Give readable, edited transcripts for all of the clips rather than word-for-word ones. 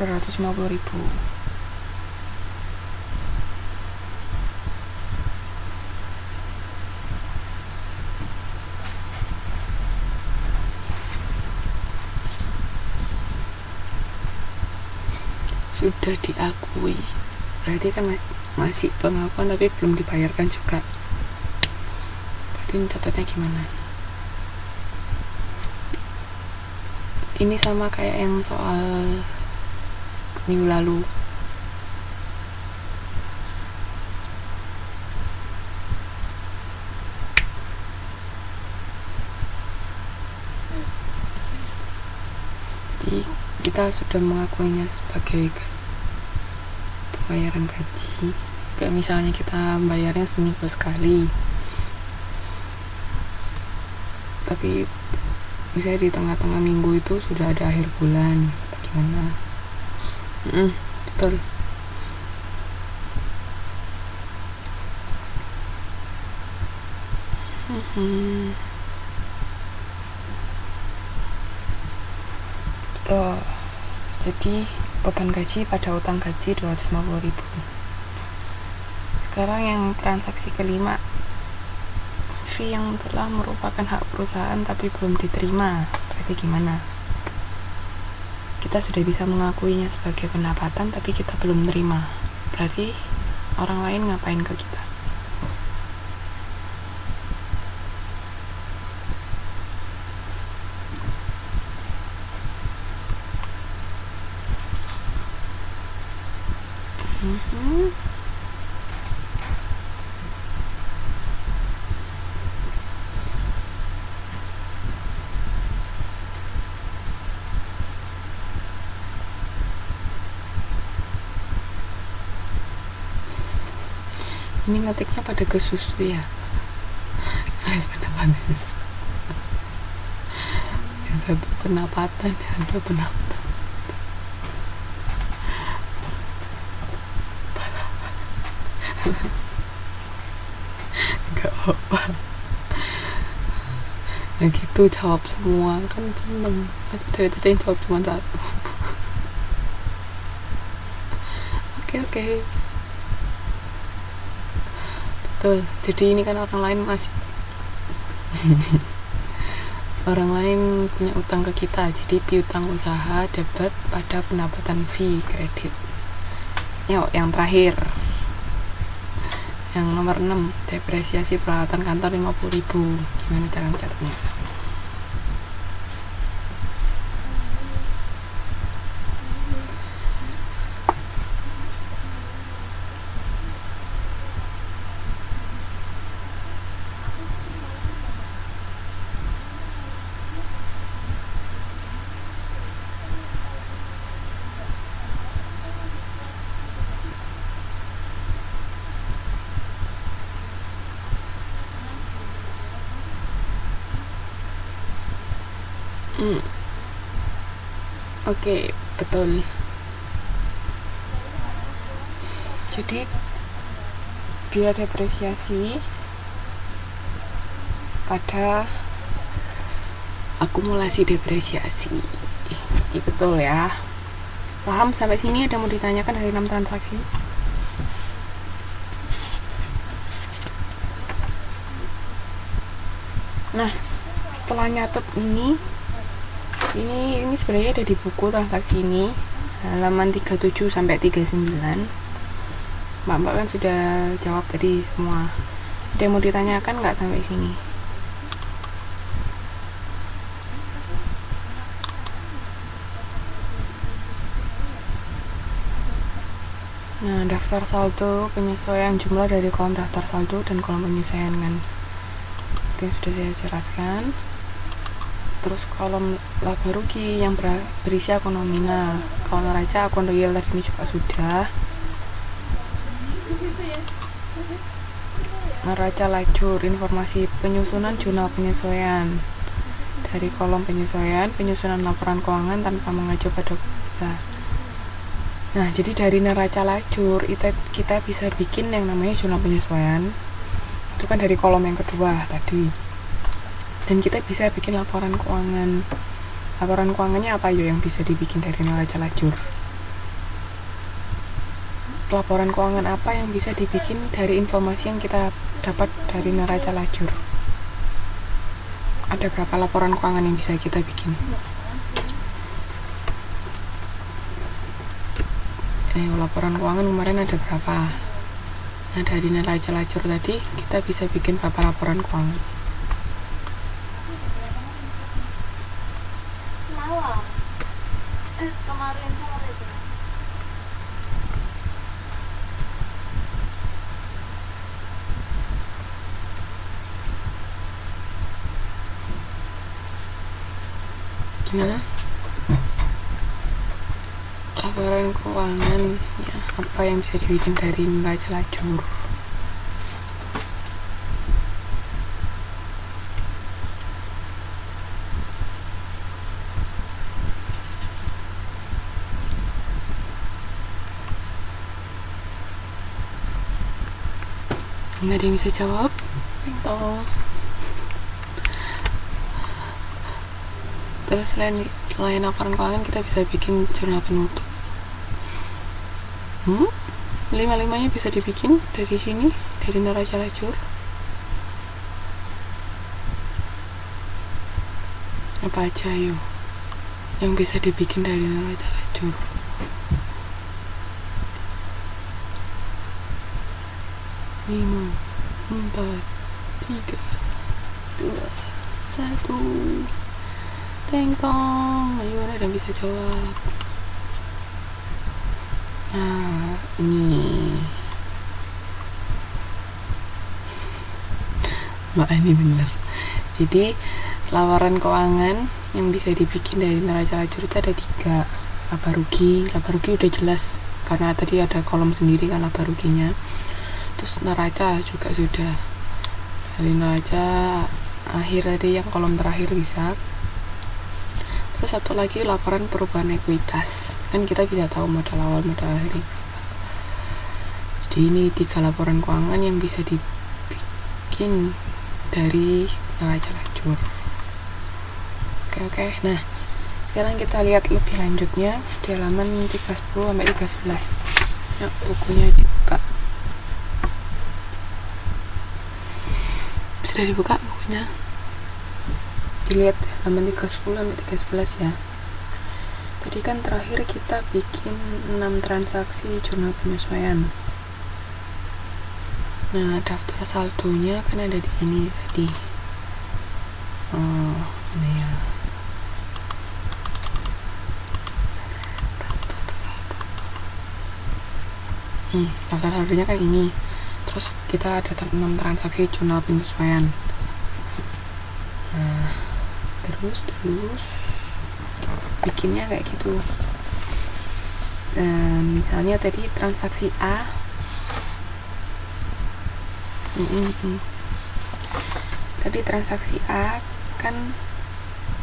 250.000. Sudah diakui, berarti kan masih pengakuan tapi belum dibayarkan juga. Berarti ini catatnya gimana? Ini sama kayak yang soal minggu lalu. Jadi kita sudah mengakuinya sebagai pembayaran gaji. Kayak misalnya kita bayarnya seminggu sekali, tapi misalnya di tengah-tengah minggu itu sudah ada akhir bulan, bagaimana? Betul. Betul. Jadi beban gaji pada utang gaji 250.000. Sekarang yang transaksi kelima, fee yang telah merupakan hak perusahaan tapi belum diterima. Berarti gimana? Kita sudah bisa mengakuinya sebagai pendapatan tapi kita belum menerima. Berarti orang lain ngapain ke kita? Ini ngetiknya pada ke susu ya. Harus pendapatan. Yang satu pendapatan, yang dua pendapatan. Gak apa. Ya gitu jawab semua kan seneng. Dari tadi yang jawab cuma satu. Oke. Betul, jadi ini kan orang lain masih orang lain punya utang ke kita, jadi piutang usaha debit pada pendapatan fee kredit. Yuk, yang terakhir, yang nomor 6, depresiasi peralatan kantor 50.000. Gimana cara mencatatnya? Oke, betul. Jadi biaya depresiasi pada akumulasi depresiasi. Jadi betul ya. Paham sampai sini? Ada mau ditanyakan dari 6 transaksi? Nah, setelah nyatet ini sebenarnya ada di buku transaksi ini halaman 37 sampai 39. Mbak kan sudah jawab tadi semua. Ada yang mau ditanyakan nggak sampai sini? Nah, daftar saldo, penyesuaian jumlah dari kolom daftar saldo dan kolom penyesuaian kan. Itu yang sudah saya jelaskan. Terus kolom laba rugi yang berisi akun nominal, kalau neraca akun real tadi ini juga sudah. Neraca lajur, informasi penyusunan jurnal penyesuaian dari kolom penyesuaian, penyusunan laporan keuangan tanpa mengacu pada besar. Nah, jadi dari neraca lajur kita bisa bikin yang namanya jurnal penyesuaian. Itu kan dari kolom yang kedua tadi. Dan kita bisa bikin laporan keuangan. Laporan keuangannya apa yo yang bisa dibikin dari neraca lajur? laporan keuangan apa yang bisa dibikin dari informasi yang kita dapat dari neraca lajur. Ada berapa laporan keuangan yang bisa kita bikin? Laporan keuangan kemarin ada berapa? Nah, dari neraca lajur tadi kita bisa bikin berapa laporan keuangan? Kemarin sore itu. Gimana? Laporan keuangan ya, apa yang bisa dibikin dari neraca lajur? Nggak ada yang bisa jawab? Tolong. Terus selain laporan keuangan kita bisa bikin jurnal penutup. Lima-limanya bisa dibikin dari sini, dari neraca lajur. Apa aja yo yang bisa dibikin dari neraca lajur? Lima, 4, 3, 2, 1. Teng-tong, ayo ada yang bisa jawab. Nah, ini Mbak ini bener. Jadi laporan keuangan yang bisa dibikin dari neraca lajur itu ada 3. Laba rugi udah jelas karena tadi ada kolom sendiri kan laba ruginya. Terus neraca juga sudah, dari neraca akhir tadi yang kolom terakhir bisa. Terus satu lagi laporan perubahan ekuitas, kan kita bisa tahu modal awal modal akhir. Jadi ini 3 laporan keuangan yang bisa dibikin dari neraca lajur. Oke. Nah, sekarang kita lihat lebih lanjutnya di halaman 310 sampai 311. Ya, bukunya dibuka. Sudah dibuka bukunya? Dilihat halaman 310 sampai 311 ya. Tadi kan terakhir kita bikin 6 transaksi jurnal penyesuaian. Nah, daftar saldonya kan ada di sini tadi. Oh, ini ya. Daftar saldonya kan ini. Terus kita ada 6 transaksi jurnal penyesuaian. Nah, terus bikinnya kayak gitu. Misalnya tadi transaksi A. Tadi transaksi A kan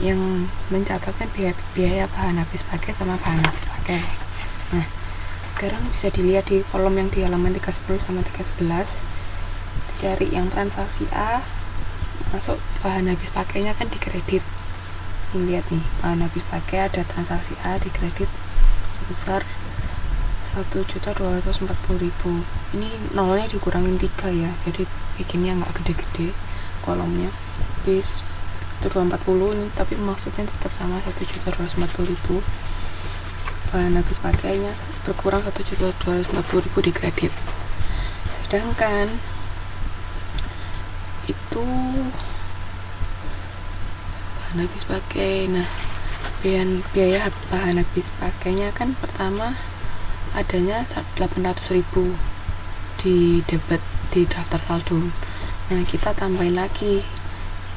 yang mencatatkan biaya bahan habis pakai sama bahan habis pakai. Nah, sekarang bisa dilihat di kolom yang di halaman 310 sama 311, dicari yang transaksi A, masuk bahan habis pakainya kan dikredit. Lihat nih, bahan habis pakai ada transaksi A dikredit sebesar 1.240.000. Ini nolnya dikurangin 3 ya, jadi bikinnya nggak gede-gede kolomnya. Bis 240 ini, tapi maksudnya tetap sama 1.240.000. Bahan habis pakainya berkurang 1.240.000 di kredit. Sedangkan itu bahan habis pakai. Nah, biaya bahan habis pakainya kan pertama adanya 800.000 di debit di daftar saldo. Nah, kita tambahin lagi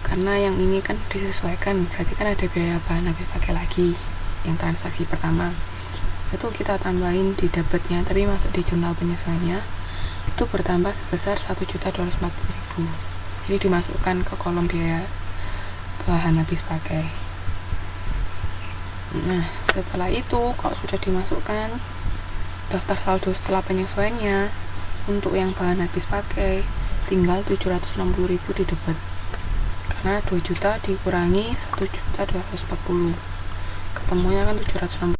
karena yang ini kan disesuaikan, berarti kan ada biaya bahan habis pakai lagi yang transaksi pertama. Itu kita tambahin di debitnya, tapi masuk di jurnal penyesuaiannya itu bertambah sebesar 1.240.000. Jadi dimasukkan ke kolom biaya bahan habis pakai. Nah, setelah itu kalau sudah dimasukkan daftar saldo setelah penyesuaiannya, untuk yang bahan habis pakai tinggal 760.000 di debit, karena 2 juta dikurangi 1.240, ketemunya kan 760.000.